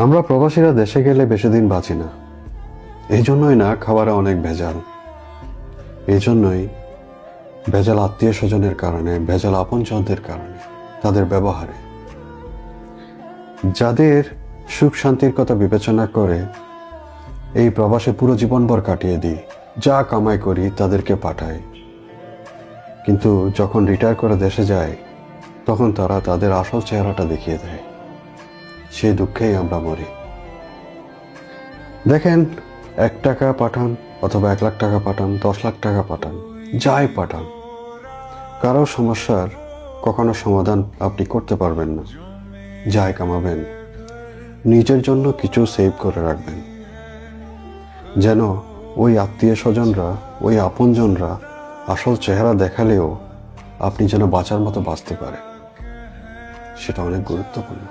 আমরা প্রবাসীরা দেশে গেলে বেশি দিন বাঁচি না। এই জন্যই না খাবারে অনেক ভেজাল, এই জন্যই ভেজাল আত্মীয় স্বজনের কারণে, ভেজাল আপনজনদের কারণে, তাদের ব্যবহারে। যাদের সুখ শান্তির কথা বিবেচনা করে এই প্রবাসে পুরো জীবনভর কাটিয়ে দিই, যা কামাই করি তাদেরকে পাঠাই, কিন্তু যখন রিটায়ার করে দেশে যায় তখন তারা তাদের আসল চেহারাটা দেখিয়ে দেয়। সেই দুঃখেই আমরা মরি। দেখেন, 1 টাকা পাঠান অথবা 1 লাখ টাকা পাঠান, 10 লাখ টাকা পাঠান, যাই পাঠান, কারো সমস্যার কখনো সমাধান আপনি করতে পারবেন না। যাই কামাবেন, নিজের জন্য কিছু সেভ করে রাখবেন, যেন ওই আত্মীয় স্বজনরা, ওই আপনজনরা আসল চেহারা দেখালেও আপনি যেন বাঁচার মতো বাঁচতে পারেন। সেটা অনেক গুরুত্বপূর্ণ।